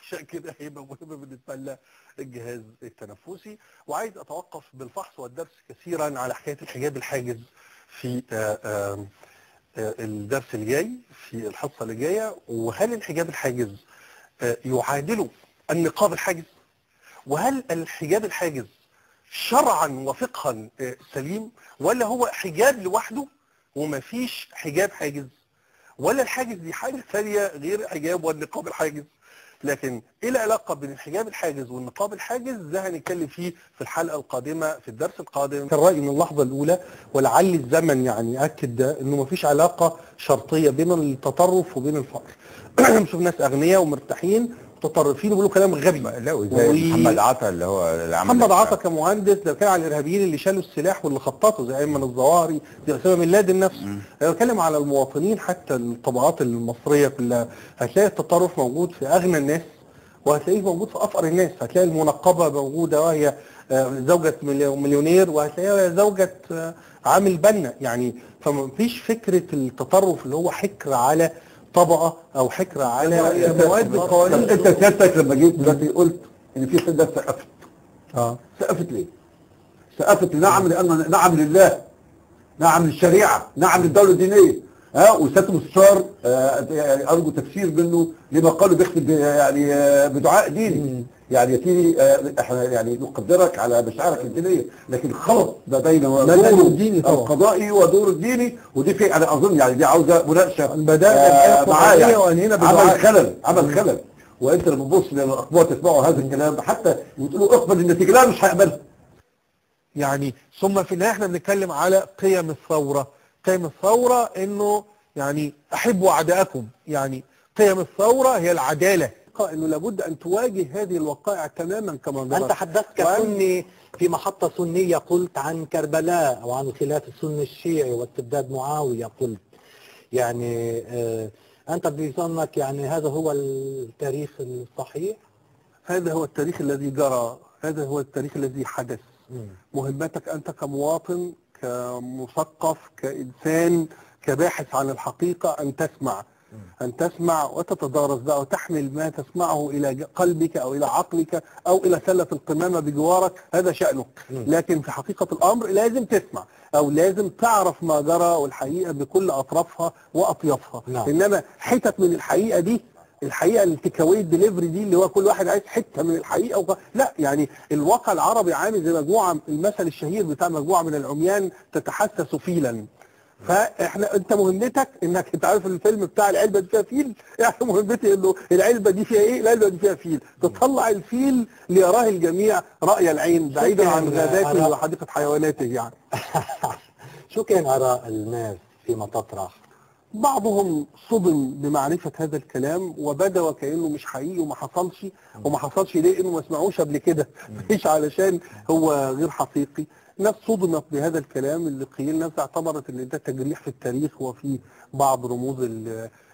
عشان كده هيبقى مهم بالنسبه للجهاز التنفسي. وعايز اتوقف بالفحص والدرس كثيرا على حكايه الحجاب الحاجز في الدرس اللي جاي، في الحصه اللي جايه. وهل الحجاب الحاجز يعادل النقاب الحاجز؟ وهل الحجاب الحاجز شرعا وفقها سليم، ولا هو حجاب لوحده ومفيش حجاب حاجز، ولا الحاجز دي حاجه ثانيه غير حجاب والنقاب الحاجز؟ لكن ايه العلاقه بين الحجاب الحاجز والنقاب الحاجز؟ ده هنتكلم فيه في الحلقه القادمه، في الدرس القادم. كان رايي من اللحظه الاولى، ولعل الزمن يعني اكد ده، انه مفيش علاقه شرطيه بين التطرف وبين الفقر. نشوف ناس اغنياء ومرتاحين متطرفين وبيقولوا كلام غبي. لا، زي محمد عطا اللي هو اللي عمل محمد عطا كمهندس، ده كان على الارهابيين اللي شالوا السلاح واللي خططوا زي ايمن الظواهري، زي اسامه بن لادن نفسه. انا بتكلم على المواطنين، حتى الطبقات المصريه كلها. هتلاقي التطرف موجود في اغنى الناس، وهتلاقيه موجود في افقر الناس. هتلاقي المنقبه موجوده وهي زوجة مليونير، وهتلاقيها زوجة عامل بنا. يعني فمفيش فكرة التطرف اللي هو حكر على طبقة او حكر على مواد قوانين. انت سيادتك لما جيت دلوقتي قلت ان في سيدة سقفت. سقفت ليه؟ سقفت نعم لان نعم لله، نعم للشريعة، نعم للدولة الدينية. وسيادة المستشار يعني ارجو تفسير منه لما قالوا بيختم يعني بدعاء ديني. يعني في احنا يعني نقدرك على مشاعرك الدينيه، لكن خلط ما بين دور القضائي ودور الديني، ودي في انا اظن يعني دي عاوزه مناقشه معايا يعني. عمل خلل. وانت لما تبص للاخبار تسمعوا هذا الكلام، حتى بتقولوا اقبل النتيجه، لا مش هقبلها. يعني ثم في النهايه احنا بنتكلم على قيم الثوره. قيم الثوره انه يعني احبوا اعداءكم. يعني قيم الثوره هي العداله، انه لابد ان تواجه هذه الوقائع تماما كما جرت. انت حدثت كسني في محطه سنيه، قلت عن كربلاء او عن الخلاف السني الشيعي واستبداد معاويه. قلت يعني انت بظنك يعني هذا هو التاريخ الصحيح؟ هذا هو التاريخ الذي جرى، هذا هو التاريخ الذي حدث. مهمتك انت كمواطن، كمثقف، كانسان، كباحث عن الحقيقه، ان تسمع. أن تسمع وتتدارس بقى، وتحمل ما تسمعه إلى قلبك أو إلى عقلك أو إلى سلة القمامة بجوارك، هذا شأنك. لكن في حقيقة الأمر لازم تسمع، أو لازم تعرف ما جرى والحقيقة بكل أطرافها وأطيافها. إنما حتت من الحقيقة دي، الحقيقه التيكاوي ديليفري دي اللي هو كل واحد عايز حته من الحقيقه لا. يعني الواقع العربي عامل زي مجموعه، المثل الشهير بتاع مجموعه من العميان تتحسس فيلا. فاحنا انت مهمتك انك انت عارف الفيلم بتاع العلبه دي فيها فيل، يعني مهمتي انه العلبه دي فيها ايه؟ العلبه دي فيها فيل، تطلع الفيل ليراه الجميع راي العين بعيدا عن غاباته وحديقه حيواناته يعني. شو كان اراء الناس فيما تطرح؟ بعضهم صدم بمعرفة هذا الكلام وبدا وكأنه مش حقيقي وما حصلش. وما حصلش ليه؟ انه ما سمعوش قبل كده، مش علشان هو غير حقيقي. ناس صدمت بهذا الكلام اللي قيل، ناس اعتبرت ان ده تجريح في التاريخ وفي بعض رموز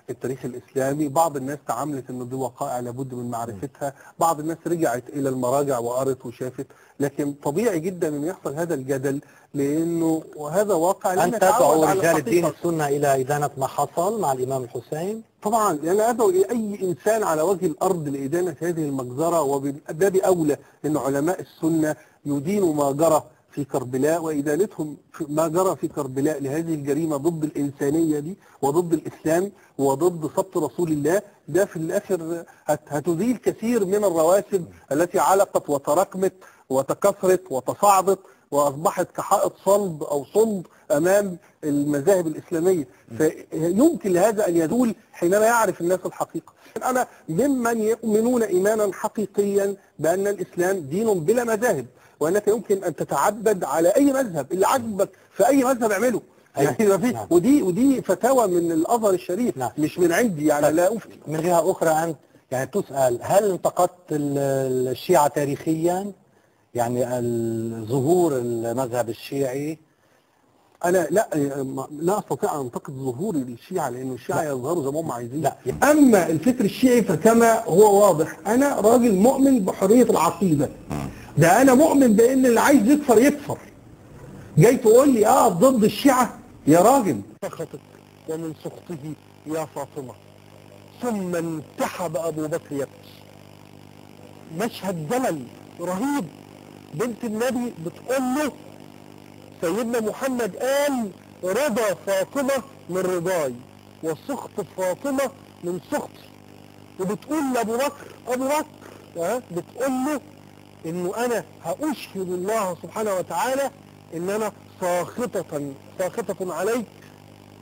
التاريخ الاسلامي. بعض الناس تعاملت انه دي وقائع لابد من معرفتها، بعض الناس رجعت الى المراجع وقرت وشافت. لكن طبيعي جدا ان يحصل هذا الجدل، لانه وهذا واقع. أن تدعو رجال الدين السنة الى ادانة ما حصل مع الامام الحسين؟ طبعا، لان ادعو اي انسان على وجه الارض لادانة هذه المجزرة، وبالباب اولى ان علماء السنة يدينوا ما جرى في كربلاء، وإدانتهم ما جرى في كربلاء لهذه الجريمة ضد الإنسانية دي وضد الإسلام وضد سبط رسول الله. ده في الآخر هتزيل كثير من الرواسب التي علقت وتراكمت وتكاثرت وتصاعدت وأصبحت كحائط صلب أو صلب أمام المذاهب الإسلامية. فيمكن لهذا أن يزول حينما يعرف الناس الحقيقة. أنا ممن يؤمنون إيمانا حقيقيا بأن الإسلام دين بلا مذاهب، وانك يمكن ان تتعبد على اي مذهب، اللي عجبك في اي مذهب اعمله. يعني ودي فتاوى من الازهر الشريف، مش من عندي يعني. لا افتي. من جهه اخرى انت يعني تسال هل انتقدت الشيعة تاريخيا؟ يعني ظهور المذهب الشيعي؟ انا لا استطيع ان انتقد ظهور الشيعة، لانه الشيعة يظهروا زي ما هم عايزين. اما الفكر الشيعي فكما هو واضح، انا راجل مؤمن بحرية العقيدة. ده انا مؤمن بان اللي عايز يكفر يكفر. جاي تقول لي ضد الشيعة يا راجل. سخطت ومن سخطه يا فاطمة، ثم انتحب ابو بكر يبكي، مشهد جلل رهيب. بنت النبي بتقول له سيدنا محمد قال رضا فاطمة من رضاي وسخط فاطمة من سخطي، وبتقول لأبو بكر بتقول له انه انا هاشهد الله سبحانه وتعالى ان انا ساخطة عليك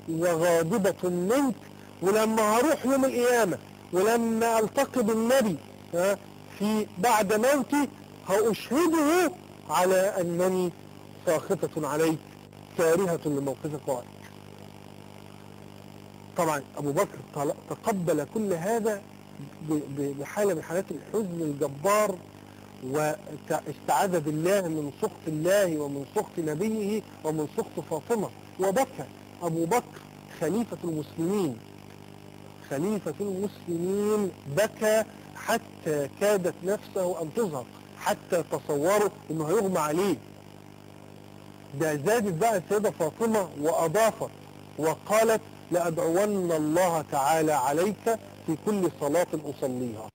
وغاضبة منك، ولما هروح يوم القيامة ولما التقي بالنبي في بعد موتي هاشهده على انني ساخطة عليك كارهة لموقفك وعليك. طبعا ابو بكر تقبل كل هذا بحالة من حالات الحزن الجبار، واستعاذ بالله من سخط الله ومن سخط نبيه ومن سخط فاطمة، وبكى أبو بكر خليفة المسلمين بكى حتى كادت نفسه أن تزهق، حتى تصوروا أنه هيغمى عليه. ده زادت بقى السيدة فاطمة وأضافت وقالت لأدعون الله تعالى عليك في كل صلاة أصليها.